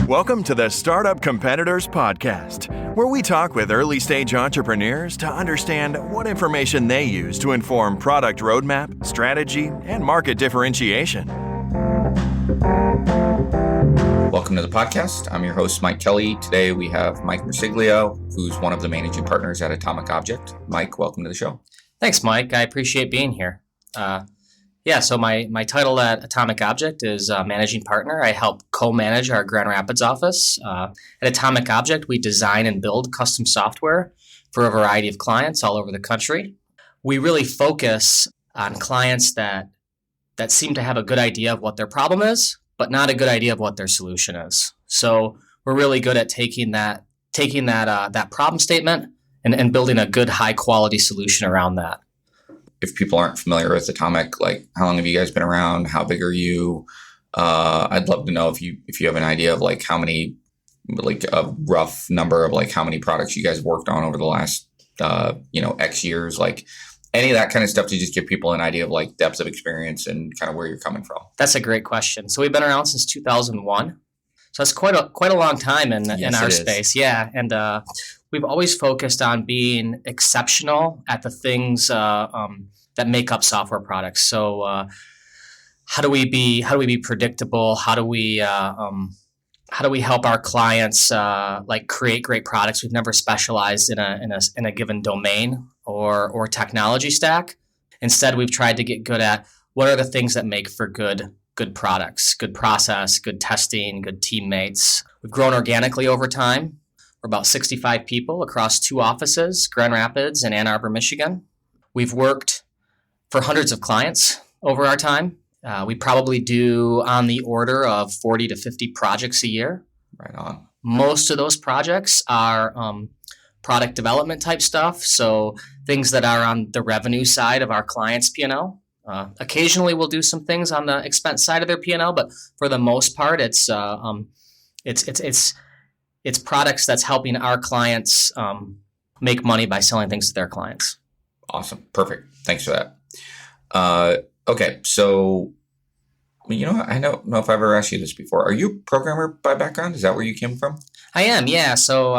Welcome to the Startup Competitors Podcast, where we talk with early-stage entrepreneurs to understand what information they use to inform product roadmap, strategy, and market differentiation. Welcome to the podcast. I'm your host, Mike Kelly. Today we have Mike Marsiglia, who's one of the managing partners at Atomic Object. Mike, welcome to the show. Thanks, Mike. I appreciate being here. So my title at Atomic Object is Managing Partner. I help co-manage our Grand Rapids office. At Atomic Object, we design and build custom software for a variety of clients all over the country. We really focus on clients that seem to have a good idea of what their problem is, but not a good idea of what their solution is. So we're really good at taking that problem statement and building a good, high-quality solution around that. If people aren't familiar with Atomic, like how long have you guys been around? How big are you? I'd love to know if you have an idea of like how many, like a rough number of like how many products you guys worked on over the last X years, like any of that kind of stuff to just give people an idea of like depth of experience and kind of where you're coming from. That's a great question. So we've been around since 2001. So that's quite a long time in our space. Yeah. And we've always focused on being exceptional at the things that make up software products. So how do we be predictable? How do we help our clients create great products? We've never specialized in a given domain or technology stack. Instead, we've tried to get good at what are the things that make for good products, good process, good testing, good teammates. We've grown organically over time. We're about 65 people across 2 offices, Grand Rapids and Ann Arbor, Michigan. We've worked for hundreds of clients over our time. We probably do on the order of 40 to 50 projects a year. Right on. Most of those projects are product development type stuff, so things that are on the revenue side of our clients' P&L. Occasionally, we'll do some things on the expense side of their P&L, but for the most part, it's products that's helping our clients make money by selling things to their clients. Awesome. Perfect. Thanks for that. Okay. So, I don't know if I've ever asked you this before. Are you a programmer by background? Is that where you came from? I am. Yeah. So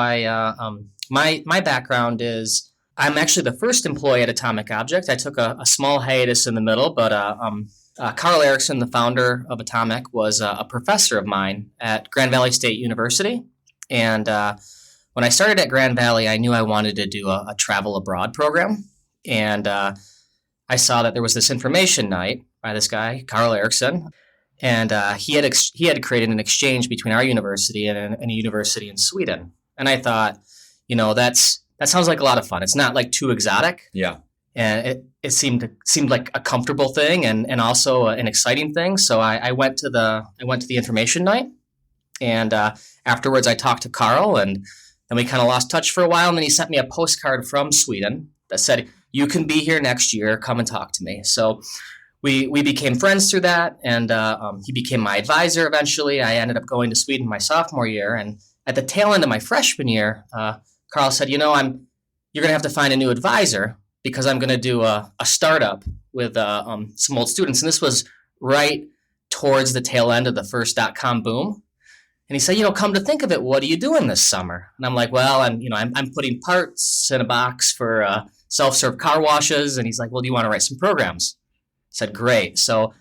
my background is I'm actually the first employee at Atomic Object. I took a small hiatus in the middle, but Carl Erickson, the founder of Atomic, was a professor of mine at Grand Valley State University. And when I started at Grand Valley, I knew I wanted to do a travel abroad program. And I saw that there was this information night by this guy, Carl Erickson. And he had created an exchange between our university and a university in Sweden. And I thought, that sounds like a lot of fun. It's not like too exotic. Yeah. And it seemed like a comfortable thing and also an exciting thing. So I went to the information night. And afterwards, I talked to Carl, and then we kind of lost touch for a while. And then he sent me a postcard from Sweden that said, "You can be here next year. Come and talk to me." So we became friends through that, and he became my advisor eventually. I ended up going to Sweden my sophomore year, and at the tail end of my freshman year, Carl said, "You're going to have to find a new advisor because I'm going to do a startup with some old students." And this was right towards the tail end of the first .com boom. And he said, "Come to think of it, what are you doing this summer?" And I'm like, "Well, I'm putting parts in a box for self-serve car washes." And he's like, "Well, do you want to write some programs?" I said, "Great." So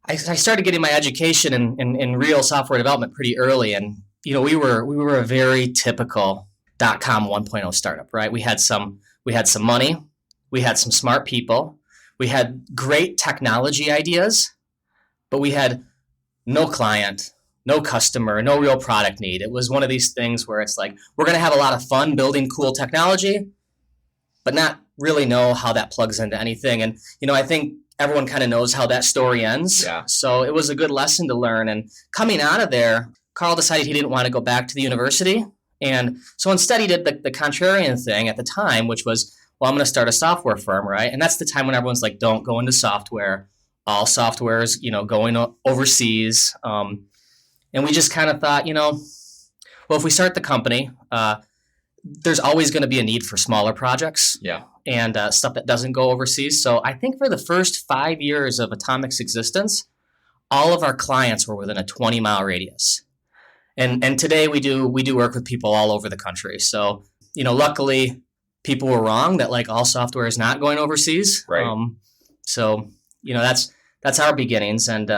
I started getting my education in real software development pretty early. And we were a very typical .com 1.0 startup, right? We had some money, we had some smart people, we had great technology ideas, but we had no client, no customer, no real product need. It was one of these things where it's like, we're going to have a lot of fun building cool technology, but not really know how that plugs into anything. And, I think everyone kind of knows how that story ends. Yeah. So it was a good lesson to learn. And coming out of there, Carl decided he didn't want to go back to the university. And so instead he did the contrarian thing at the time, which was, well, I'm going to start a software firm, right? And that's the time when everyone's like, don't go into software. All software is, going overseas. And we just kind of thought, well, if we start the company, there's always going to be a need for smaller projects. Yeah. And stuff that doesn't go overseas. So I think for the first 5 years of Atomic's existence, all of our clients were within a 20-mile radius. And today we do work with people all over the country. So, luckily people were wrong that like all software is not going overseas. Right. So, that's our beginnings. And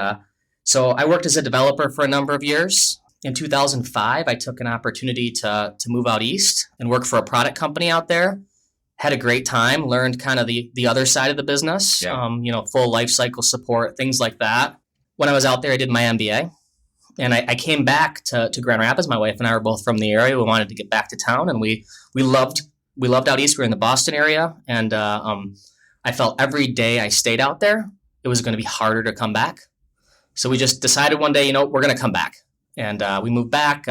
so I worked as a developer for a number of years. In 2005, I took an opportunity to move out east and work for a product company out there. Had a great time, learned kind of the other side of the business, full life cycle support, things like that. When I was out there, I did my MBA. And I came back to Grand Rapids. My wife and I were both from the area. We wanted to get back to town, and we loved out east. We were in the Boston area, and I felt every day I stayed out there, it was going to be harder to come back. So we just decided one day, we're going to come back. And we moved back.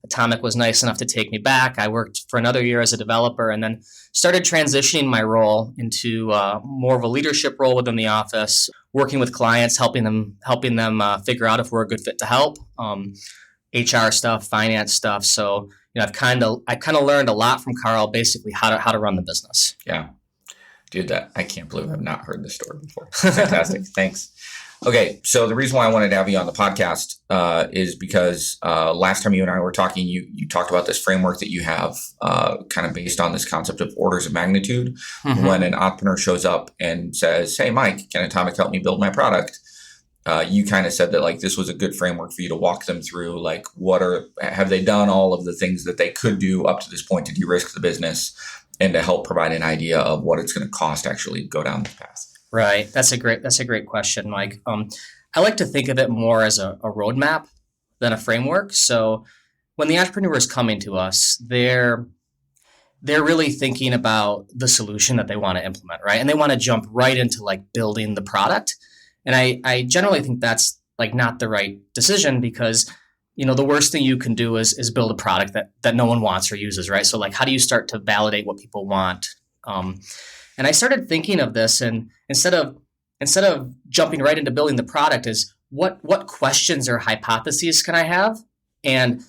Atomic was nice enough to take me back. I worked for another year as a developer and then started transitioning my role into more of a leadership role within the office, working with clients, helping them figure out if we're a good fit to help, HR stuff, finance stuff. So, I've kind of learned a lot from Carl, basically how to run the business. Yeah. Dude, I can't believe I've not heard this story before. Fantastic. Thanks. Okay, so the reason why I wanted to have you on the podcast is because last time you and I were talking, you talked about this framework that you have kind of based on this concept of orders of magnitude. Mm-hmm. When an entrepreneur shows up and says, hey, Mike, can Atomic help me build my product? You kind of said that like this was a good framework for you to walk them through, like have they done all of the things that they could do up to this point to de-risk the business and to help provide an idea of what it's going to cost to actually go down this path. Right. That's a great question, Mike. I like to think of it more as a roadmap than a framework. So when the entrepreneur is coming to us, they're really thinking about the solution that they want to implement, right? And they want to jump right into like building the product. And I generally think that's like not the right decision because, the worst thing you can do is build a product that no one wants or uses, right? So like, how do you start to validate what people want? And I started thinking of this, and instead of jumping right into building the product, is what questions or hypotheses can I have? And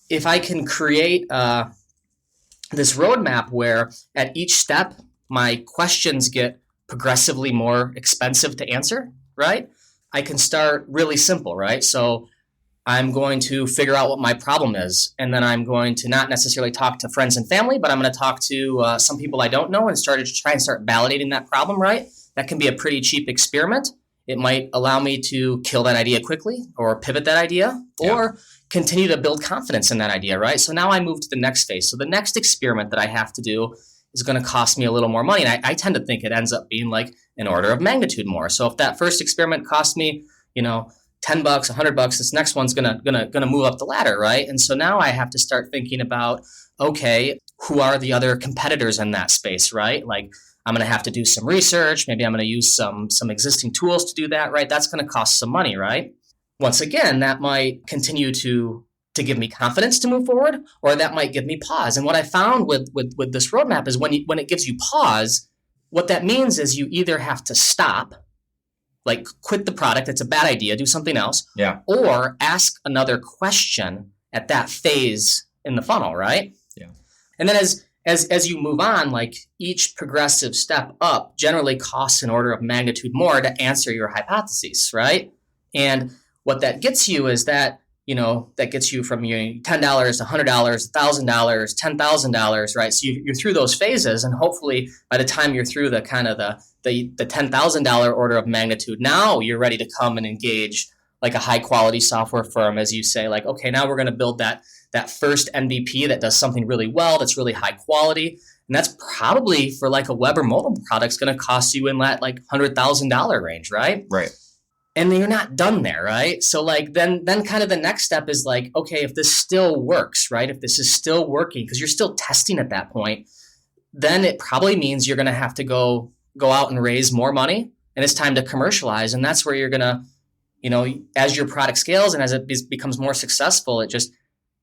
if I can create this roadmap where at each step my questions get progressively more expensive to answer, right? I can start really simple, right? So I'm going to figure out what my problem is, and then I'm going to not necessarily talk to friends and family, but I'm going to talk to some people I don't know and start validating that problem, right? That can be a pretty cheap experiment. It might allow me to kill that idea quickly or pivot that idea or continue to build confidence in that idea, right? So now I move to the next phase. So the next experiment that I have to do is going to cost me a little more money. And I tend to think it ends up being like an order of magnitude more. So if that first experiment cost me, $10, $100, this next one's gonna move up the ladder, right? And so now I have to start thinking about, okay, who are the other competitors in that space, right? Like I'm gonna have to do some research. Maybe I'm gonna use some existing tools to do that, right? That's gonna cost some money, right? Once again, that might continue to give me confidence to move forward, or that might give me pause. And what I found with this roadmap is when it gives you pause, what that means is you either have to stop, like quit the product, it's a bad idea, do something else. Yeah. Or ask another question at that phase in the funnel, right? Yeah. And then as you move on, like each progressive step up generally costs an order of magnitude more to answer your hypotheses, right? And what that gets you is that, that gets you from your $10 to $100, $1,000, $10,000, right? So you're through those phases, and hopefully by the time you're through the kind of the $10,000 order of magnitude, now you're ready to come and engage like a high quality software firm, as you say, like, okay, now we're going to build that first MVP that does something really well, that's really high quality. And that's probably for like a web or mobile product, going to cost you in that like $100,000 range, right? Right. And then you're not done there, right? So like then kind of the next step is like, okay, if this still works, right? If this is still working, because you're still testing at that point, then it probably means you're going to have to go out and raise more money, and it's time to commercialize. And that's where you're going to, as your product scales and as it becomes more successful, it just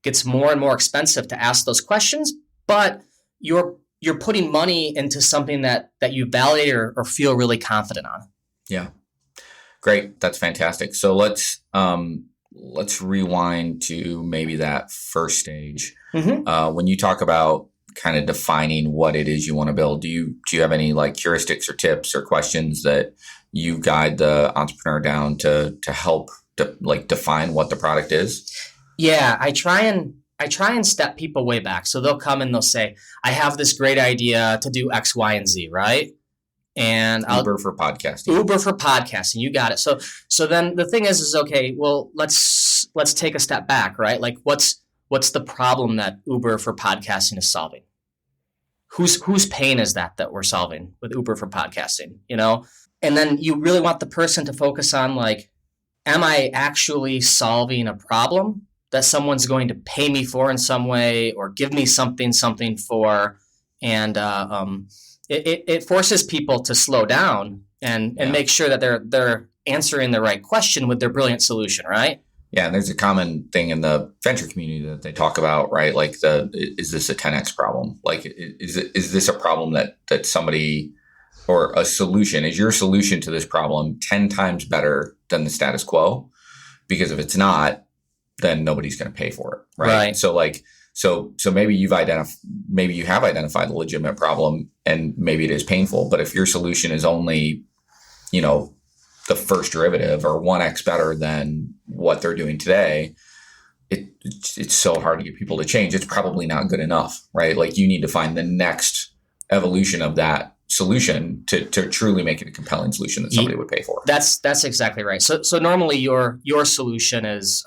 gets more and more expensive to ask those questions. But you're putting money into something that you validate or feel really confident on. Yeah. Great. That's fantastic. So let's rewind to maybe that first stage. Mm-hmm. When you talk about kind of defining what it is you want to build, do you have any like heuristics or tips or questions that you guide the entrepreneur down to help to like define what the product is? Yeah, I try and step people way back. So they'll come and they'll say, I have this great idea to do X, Y, and Z, right? And Uber for podcasting. Uber for podcasting, you got it. So then the thing is okay, well, let's take a step back, right? Like what's the problem that Uber for podcasting is solving? Whose pain is that we're solving with Uber for podcasting, you know? And then you really want the person to focus on like, am I actually solving a problem that someone's going to pay me for in some way or give me something for? And it forces people to slow down and make sure that they're answering the right question with their brilliant solution, right? Yeah, and there's a common thing in the venture community that they talk about, right? Like is this a 10x problem? Like is this a problem that somebody, or a solution, is your solution to this problem 10 times better than the status quo? Because if it's not, then nobody's going to pay for it, right? So like, so maybe you have identified a legitimate problem, and maybe it is painful. But if your solution is only, the first derivative or 1x better than what they're doing today, it's so hard to get people to change. It's probably not good enough, right? Like you need to find the next evolution of that solution to truly make it a compelling solution that somebody would pay for. That's exactly right. So normally your solution is,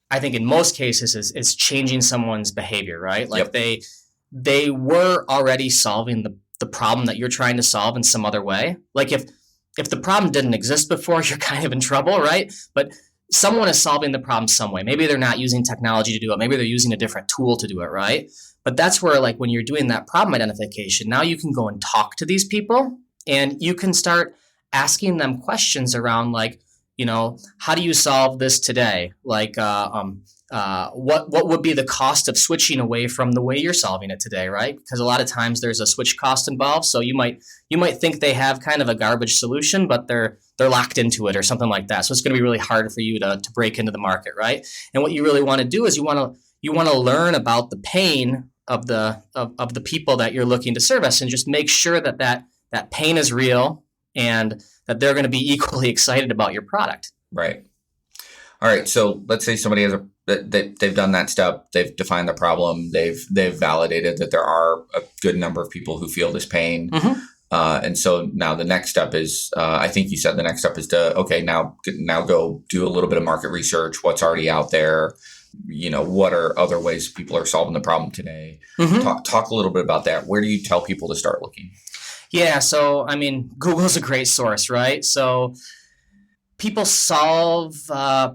I think in most cases is changing someone's behavior, right? Like they were already solving the problem that you're trying to solve in some other way. Like if the problem didn't exist before, you're kind of in trouble, right? But someone is solving the problem some way. Maybe they're not using technology to do it. Maybe they're using a different tool to do it, right? But that's where, like, when you're doing that problem identification, now you can go and talk to these people and you can start asking them questions around, like, how do you solve this today? Like, what would be the cost of switching away from the way you're solving it today, right? Because a lot of times there's a switch cost involved. So you might think they have kind of a garbage solution, but they're locked into it or something like that. So it's going to be really hard for you to break into the market, right? And what you really want to do is you want to learn about the pain of the people that you're looking to service, and just make sure that pain is real and that they're going to be equally excited about your product. Right. All right. So let's say somebody has they've done that step. They've defined the problem. They've validated that there are a good number of people who feel this pain. Mm-hmm. And so now the next step is, I think you said the next step is to, now go do a little bit of market research. What's already out there? What are other ways people are solving the problem today? Mm-hmm. Talk a little bit about that. Where do you tell people to start looking? Yeah. So, Google's a great source, right? So people solve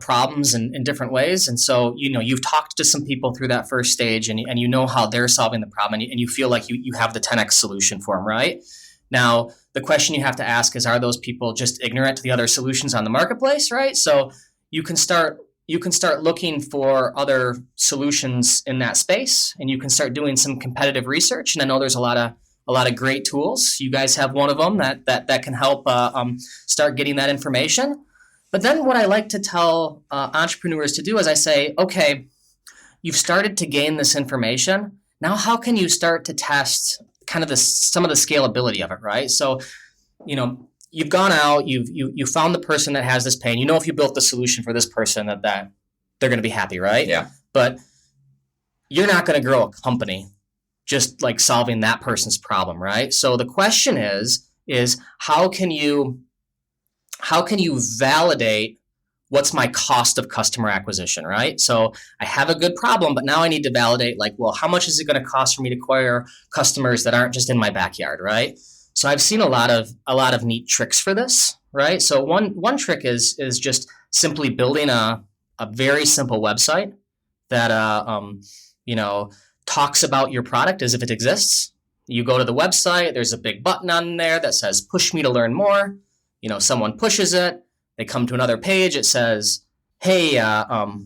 problems in different ways. And so, you've talked to some people through that first stage and you know how they're solving the problem and you feel like you have the 10x solution for them, right? Now, the question you have to ask is, are those people just ignorant to the other solutions on the marketplace, right? So you can start looking for other solutions in that space, and you can start doing some competitive research. And I know there's a lot of great tools. You guys have one of them that can help start getting that information. But then what I like to tell entrepreneurs to do is I say, okay, you've started to gain this information. Now, how can you start to test kind of some of the scalability of it, right? So, you've gone out, you found the person that has this pain. If you built the solution for this person that they're going to be happy, right? Yeah. But you're not going to grow a company just like solving that person's problem, right? So the question is how can you validate what's my cost of customer acquisition, right? So I have a good problem, but now I need to validate, like, well, how much is it going to cost for me to acquire customers that aren't just in my backyard, right? So I've seen a lot of neat tricks for this, right? So one trick is just simply building a very simple website that talks about your product as if it exists. You go to the website, there's a big button on there that says push me to learn more. Someone pushes it, they come to another page, it says, hey,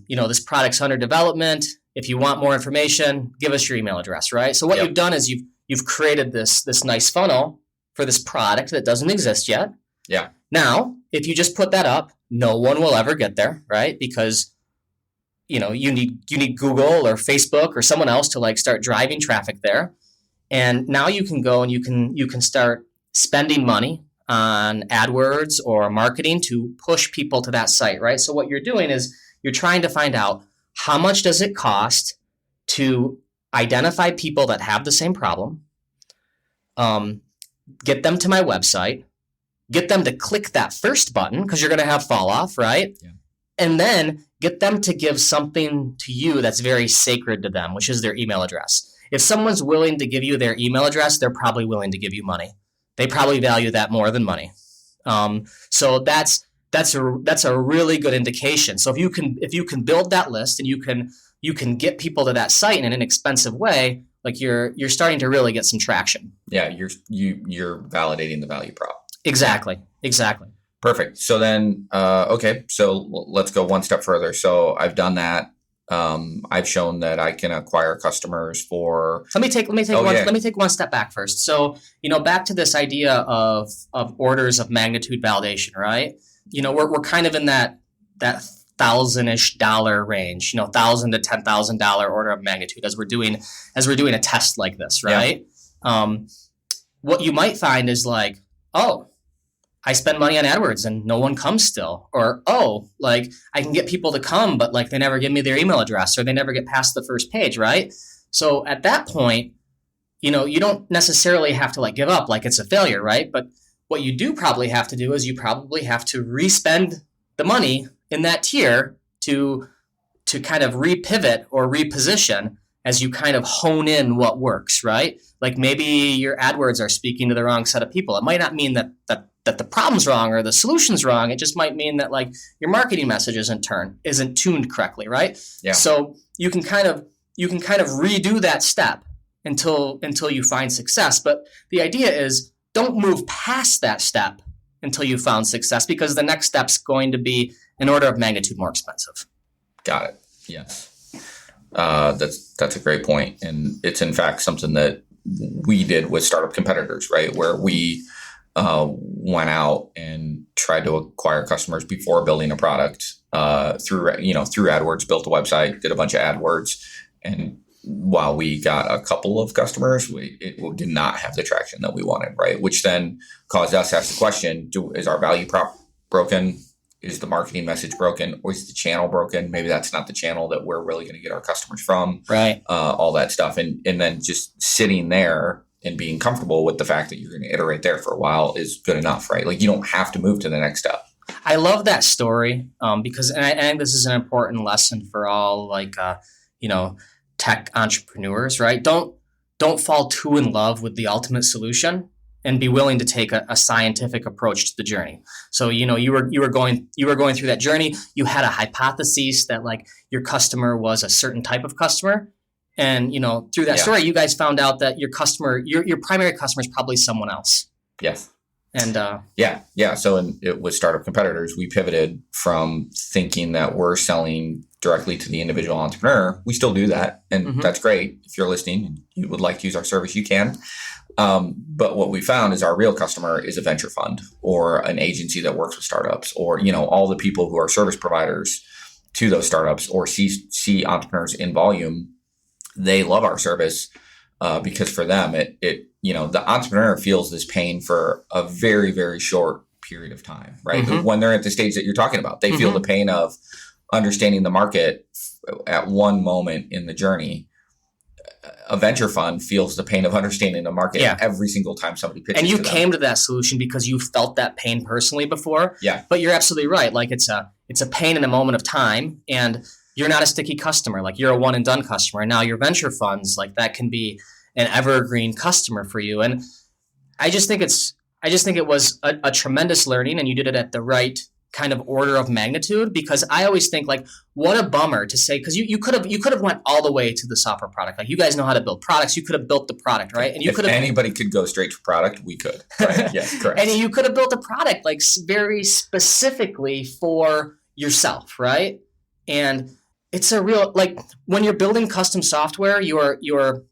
this product's under development. If you want more information, give us your email address, right? So what you've done is you've created this nice funnel for this product that doesn't exist yet. Yeah. Now, if you just put that up, no one will ever get there, right? Because you need Google or Facebook or someone else to like start driving traffic there. And now you can go and you can start spending money on AdWords or marketing to push people to that site, right? So what you're doing is you're trying to find out how much does it cost to identify people that have the same problem, get them to my website, get them to click that first button because you're going to have fall off, right? Yeah. And then get them to give something to you that's very sacred to them, which is their email address. If someone's willing to give you their email address, they're probably willing to give you money. They probably value that more than money. So that's a really good indication. So if you can build that list and you can get people to that site in an inexpensive way, like you're starting to really get some traction. Yeah, you're validating the value prop. Exactly. Perfect. So then, okay, so let's go one step further. So I've done that. I've shown that I can acquire customers for. Let me take one step back first. So, back to this idea of orders of magnitude validation, right? We're kind of in that $1,000-ish range, $1,000 to $10,000 order of magnitude as we're doing a test like this, right? Yeah. What you might find is like, oh, I spend money on AdWords and no one comes still. Or, oh, like I can get people to come, but like they never give me their email address or they never get past the first page, right? So at that point, you don't necessarily have to like give up like it's a failure, right? But what you do probably have to do is you probably have to re-spend the money in that tier to kind of repivot or reposition as you kind of hone in what works, right? Like maybe your AdWords are speaking to the wrong set of people. It might not mean that the problem's wrong or the solution's wrong. It just might mean that like your marketing message isn't tuned correctly, right? Yeah. So you can kind of redo that step until you find success. But the idea is don't move past that step until you found success, because the next step's going to be an order of magnitude more expensive. Got it. Yes. That's a great point. And it's in fact something that we did with startup competitors, right? Where we went out and tried to acquire customers before building a product through AdWords, built a website, did a bunch of AdWords. And while we got a couple of customers, it did not have the traction that we wanted, right? Which then caused us to ask the question, is our value prop broken? Is the marketing message broken? Or is the channel broken? Maybe that's not the channel that we're really going to get our customers from. Right. All that stuff. And then just sitting there and being comfortable with the fact that you're going to iterate there for a while is good enough, right? Like you don't have to move to the next step. I love that story because I think this is an important lesson for all tech entrepreneurs, right? Don't fall too in love with the ultimate solution and be willing to take a scientific approach to the journey. So, you were going through that journey. You had a hypothesis that like your customer was a certain type of customer. And, through that story, you guys found out that your primary customer is probably someone else. Yes. And So it was startup competitors. We pivoted from thinking that we're selling directly to the individual entrepreneur. We still do that. And that's great. If you're listening and you would like to use our service, you can. But what we found is our real customer is a venture fund or an agency that works with startups, or, all the people who are service providers to those startups or see entrepreneurs in volume. They love our service because for them, the entrepreneur feels this pain for a very, very short period of time, right? When they're at the stage that you're talking about, they feel the pain of understanding the market at one moment in the journey. A venture fund feels the pain of understanding the market every single time somebody pitches. And you came to that solution because you felt that pain personally before. Yeah. But you're absolutely right. Like it's a pain in a moment of time, and you're not a sticky customer. Like you're a one and done customer. And now your venture funds, like that can be an evergreen customer for you. And I just think it was a tremendous learning, and you did it at the right kind of order of magnitude, because I always think like, what a bummer to say, because you could have went all the way to the software product. Like you guys know how to build products. You could have built the product, right? And if anybody could go straight to product, we could. Right? Yes, correct. And you could have built a product like very specifically for yourself, right? And it's a real, like when you're building custom software, you're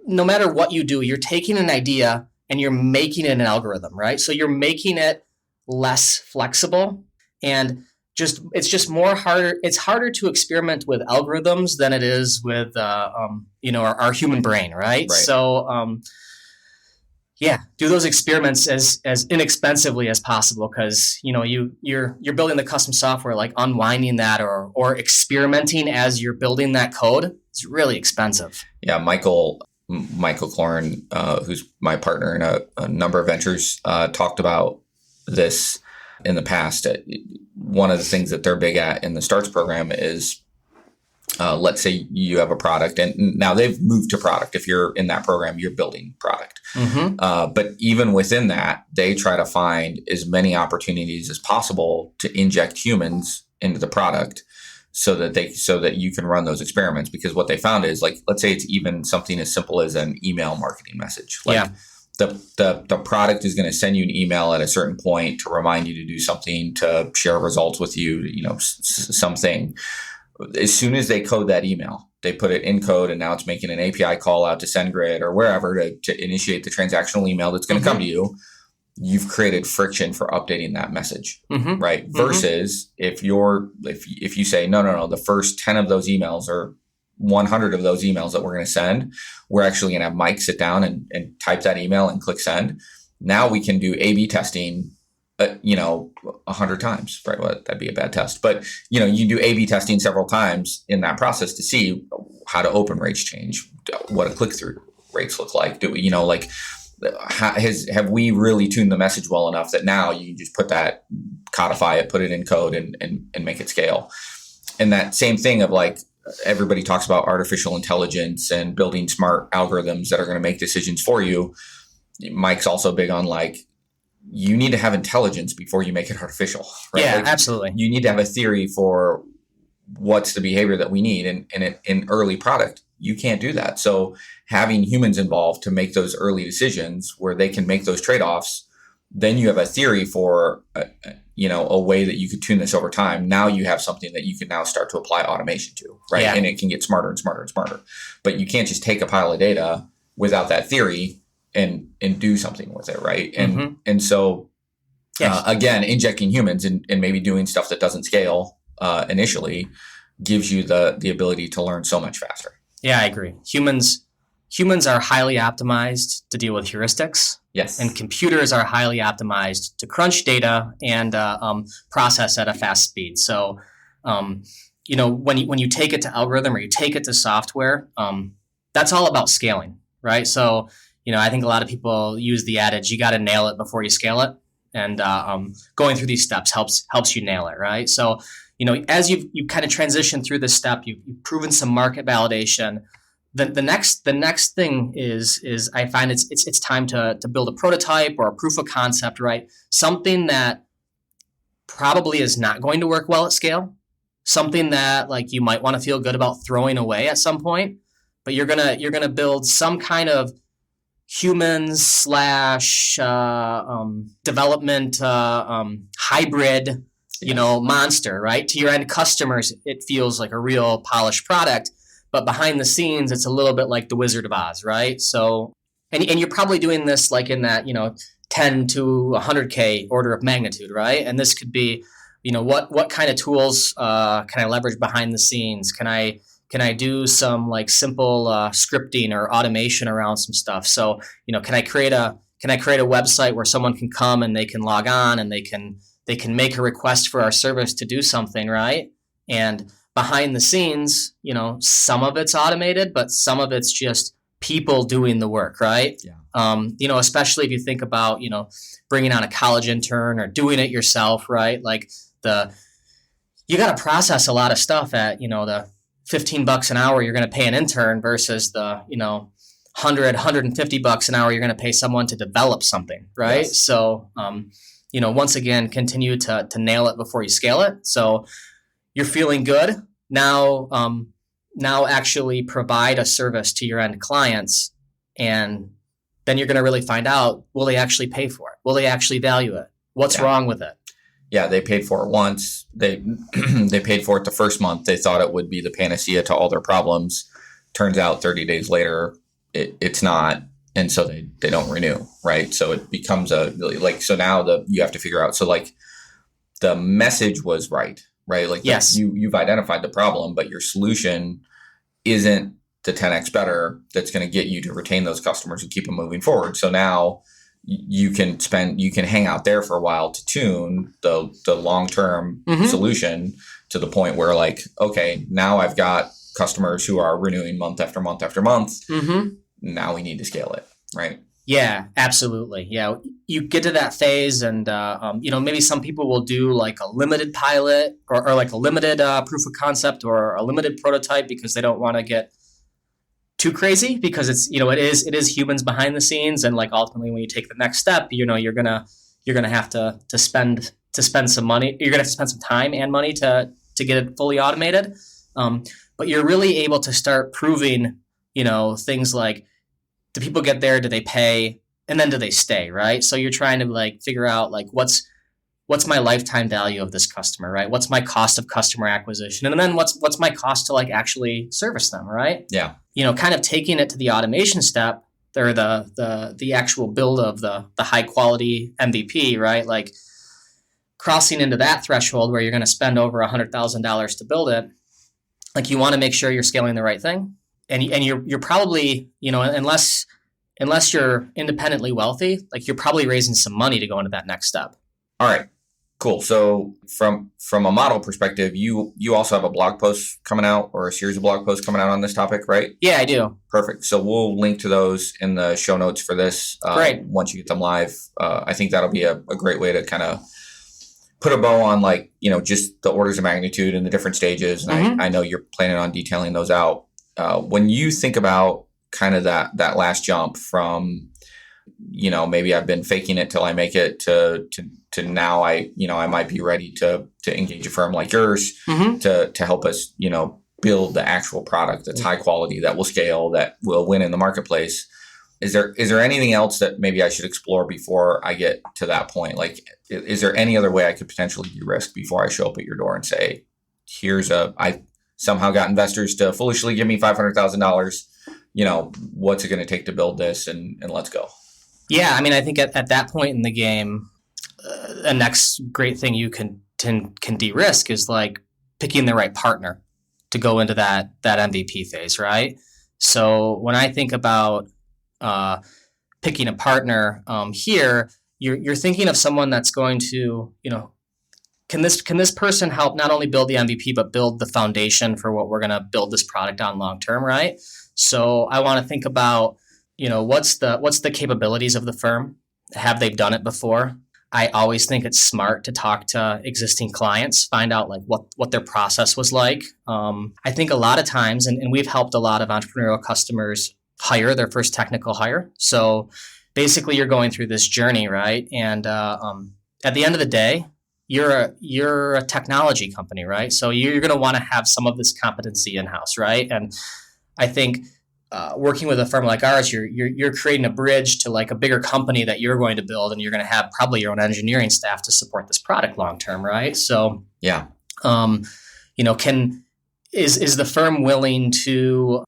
no matter what you do, you're taking an idea and you're making it an algorithm, right? So you're making it less flexible, and it's just more harder. It's harder to experiment with algorithms than it is with our human brain, right? So Yeah, do those experiments as inexpensively as possible, because you're building the custom software, like unwinding that or experimenting as you're building that code is really expensive. Yeah, Michael Cloran, who's my partner in a number of ventures, talked about this in the past. One of the things that they're big at in the STARTS program is, let's say you have a product, and now they've moved to product. If you're in that program, you're building product. Mm-hmm. But even within that, they try to find as many opportunities as possible to inject humans into the product, so that you can run those experiments. Because what they found is, like, let's say it's even something as simple as an email marketing message. Like, Yeah. The product is going to send you an email at a certain point to remind you to do something, to share results with you, something. As soon as they code that email, they put it in code, and now it's making an API call out to SendGrid or wherever to initiate the transactional email that's going to come to you. You've created friction for updating that message, Mm-hmm. right? Versus if you say, no, the first 10 of those emails or 100 of those emails that we're going to send, we're actually going to have Mike sit down and type that email and click send. Now we can do A/B testing 100 times, right? Well, that'd be a bad test, but you do A/B testing several times in that process to see how do open rates change, what a click-through rates look like. Do we, have we really tuned the message well enough that now you can just codify it, put it in code and make it scale? And that same thing of, like, everybody talks about artificial intelligence and building smart algorithms that are going to make decisions for you. Mike's also big on, like, you need to have intelligence before you make it artificial, right? Yeah, like, absolutely. You need to have a theory for what's the behavior that we need. And in early product, you can't do that. So having humans involved to make those early decisions where they can make those trade-offs, then you have a theory for, a way that you could tune this over time. Now you have something that you can now start to apply automation to, right? Yeah. And it can get smarter and smarter and smarter. But you can't just take a pile of data without that theory and do something with it, right? And so, again, injecting humans and maybe doing stuff that doesn't scale initially gives you the ability to learn so much faster. Yeah, I agree. Humans are highly optimized to deal with heuristics. Yes. And computers are highly optimized to crunch data and process at a fast speed. So, when you take it to algorithm or you take it to software, that's all about scaling, right? So, I think a lot of people use the adage, you got to nail it before you scale it. And going through these steps helps you nail it, right? So, as you kind of transition through this step, you've proven some market validation. The next thing is I find it's time to build a prototype or a proof of concept, right? Something that probably is not going to work well at scale. Something that, like, you might want to feel good about throwing away at some point, but you're gonna build some kind of humans / development hybrid, monster, right? To your end customers, it feels like a real polished product, but behind the scenes, it's a little bit like the Wizard of Oz, right? So, and you're probably doing this like in that 10 to 100K order of magnitude, right? And this could be, what kind of tools can I leverage behind the scenes? Can I do some, like, simple scripting or automation around some stuff? So, can I create a website where someone can come and they can log on and they can make a request for our service to do something, right? And behind the scenes, some of it's automated, but some of it's just people doing the work, right? Yeah. Especially if you think about, bringing on a college intern or doing it yourself, right? Like, you got to process a lot of stuff at, the $15 an hour you're going to pay an intern versus the, $150 an hour you're going to pay someone to develop something, right? Yes. So, once again, continue to nail it before you scale it. So you're feeling good now. Now actually provide a service to your end clients, and then you're going to really find out, will they actually pay for it? Will they actually value it? What's wrong with it? Yeah, they paid for it once. They paid for it the first month. They thought it would be the panacea to all their problems. Turns out 30 days later, it's not. And so they don't renew, right? So it becomes so now you have to figure out. So, like, the message was right? Like, yes, you've identified the problem, but your solution isn't to 10x better that's going to get you to retain those customers and keep them moving forward. So now you can hang out there for a while to tune the long-term solution to the point where like, okay, now I've got customers who are renewing month after month after month. Now we need to scale it, right? Yeah, absolutely. Yeah, you get to that phase, and maybe some people will do like a limited pilot or like a limited proof of concept or a limited prototype because they don't want to get too crazy, because it's it is humans behind the scenes, and like ultimately when you take the next step, you're gonna have to spend some money. You're gonna have to spend some time and money to get it fully automated. But you're really able to start proving things like, do people get there? Do they pay? And then do they stay, right? So you're trying to like figure out like what's my lifetime value of this customer, right? What's my cost of customer acquisition? And then what's my cost to like actually service them, right? Yeah. Kind of taking it to the automation step, or the actual build of the high quality MVP, right? Like crossing into that threshold where you're going to spend over $100,000 to build it. Like you want to make sure you're scaling the right thing. And you're probably, unless you're independently wealthy, like you're probably raising some money to go into that next step. All right, cool. So from a model perspective, you also have a blog post coming out, or a series of blog posts coming out on this topic, right? Yeah, I do. Perfect. So we'll link to those in the show notes for this. Great. Once you get them live, I think that'll be a great way to kind of put a bow on like, just the orders of magnitude and the different stages. And I know you're planning on detailing those out. When you think about kind of that last jump from, maybe I've been faking it till I make it to now I might be ready to engage a firm like yours to help us, build the actual product that's high quality, that will scale, that will win in the marketplace. Is there anything else that maybe I should explore before I get to that point? Like, is there any other way I could potentially de-risk before I show up at your door and say, I somehow got investors to foolishly give me $500,000. What's it going to take to build this, and let's go. Yeah. I mean, I think at that point in the game, the next great thing you can de-risk is like picking the right partner to go into that MVP phase, right? So when I think about picking a partner here, you're thinking of someone that's going to, can this person help not only build the MVP, but build the foundation for what we're going to build this product on long term, right? So I want to think about, what's the capabilities of the firm? Have they done it before? I always think it's smart to talk to existing clients, find out like what their process was like. I think a lot of times, and we've helped a lot of entrepreneurial customers hire their first technical hire. So basically you're going through this journey, right? And at the end of the day, you're a technology company, right? So you're going to want to have some of this competency in-house, right? And I think working with a firm like ours, you're creating a bridge to like a bigger company that you're going to build, and you're going to have probably your own engineering staff to support this product long term, right? So yeah, is the firm willing to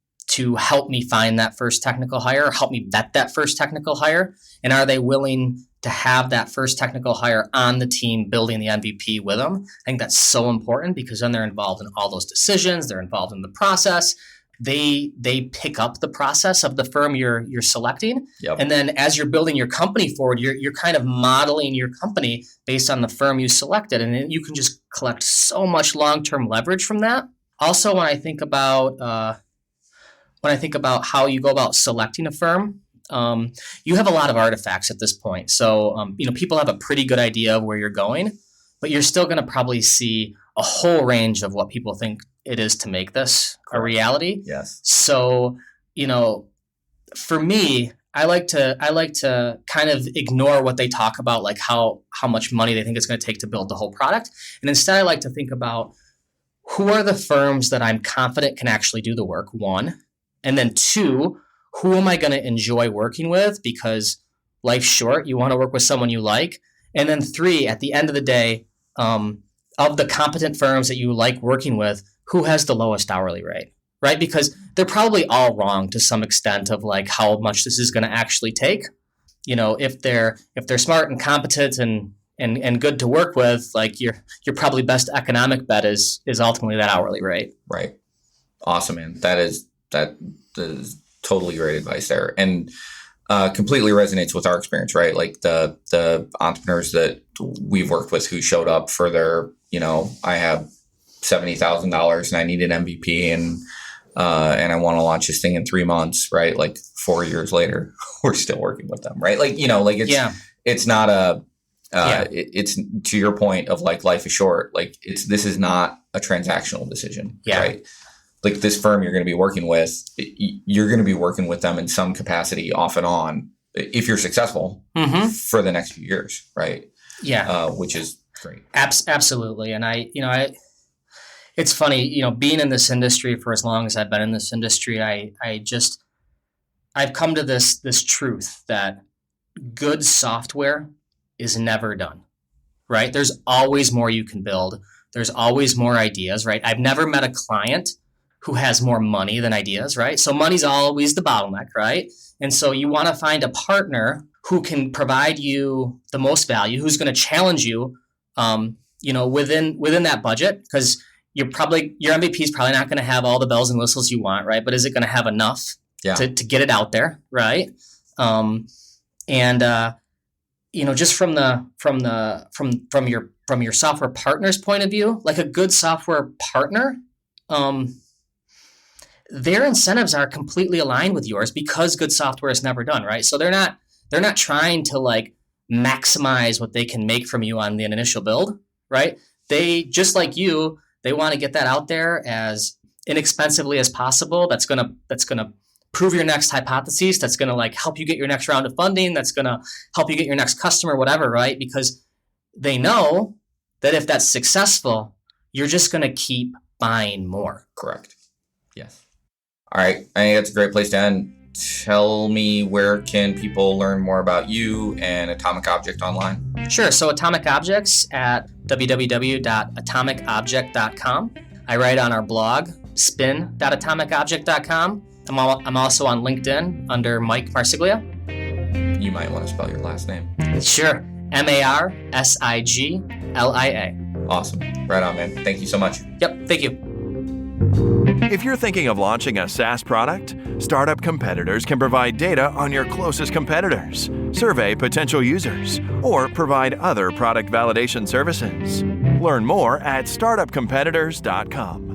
help me find that first technical hire, help me vet that first technical hire, and are they willing to have that first technical hire on the team building the MVP with them? I think that's so important, because then they're involved in all those decisions. They're involved in the process. They pick up the process of the firm you're selecting. Yep. And then as you're building your company forward, you're kind of modeling your company based on the firm you selected. And then you can just collect so much long-term leverage from that. Also, when I think about how you go about selecting a firm, you have a lot of artifacts at this point. So, people have a pretty good idea of where you're going, but you're still going to probably see a whole range of what people think it is to make this a reality. Yes. So, for me, I like to kind of ignore what they talk about, like how much money they think it's going to take to build the whole product. And instead, I like to think about who are the firms that I'm confident can actually do the work, one. And then two, who am I going to enjoy working with? Because life's short. You want to work with someone you like. And then three, at the end of the day, of the competent firms that you like working with, who has the lowest hourly rate, right? Because they're probably all wrong to some extent of like how much this is going to actually take. If they're smart and competent and good to work with, like your probably best economic bet is ultimately that hourly rate. Right. Awesome, man. totally great advice there, and completely resonates with our experience, right? Like the entrepreneurs that we've worked with who showed up for their, I have $70,000 and I need an MVP and I want to launch this thing in 3 months, right? Like 4 years later, we're still working with them, right? Like, it's not it's to your point of like life is short. Like this is not a transactional decision, right? Like this firm you're going to be working with, you're going to be working with them in some capacity off and on if you're successful for the next few years, right? Yeah. Which is great. Absolutely. And it's funny, being in this industry for as long as I've been in this industry, I've come to this truth that good software is never done, right? There's always more you can build. There's always more ideas, right? I've never met a client who has more money than ideas, right? So money's always the bottleneck, right? And so you want to find a partner who can provide you the most value, who's going to challenge you, within that budget, because your MVP is probably not going to have all the bells and whistles you want, right? But is it going to have enough to get it out there, right? Just from your software partner's point of view, like a good software partner, their incentives are completely aligned with yours because good software is never done, right? So they're not trying to like maximize what they can make from you on the initial build, right? They, just like you, they want to get that out there as inexpensively as possible. That's gonna prove your next hypothesis. That's gonna like help you get your next round of funding. That's gonna help you get your next customer, whatever, right? Because they know that if that's successful, you're just gonna keep buying more. Correct. Yes. All right. I think that's a great place to end. Tell me, where can people learn more about you and Atomic Object online? Sure. So Atomic Objects at www.atomicobject.com. I write on our blog, spin.atomicobject.com. I'm also on LinkedIn under Mike Marsiglia. You might want to spell your last name. Sure. Marsiglia. Awesome. Right on, man. Thank you so much. Yep. Thank you. If you're thinking of launching a SaaS product, Startup Competitors can provide data on your closest competitors, survey potential users, or provide other product validation services. Learn more at startupcompetitors.com.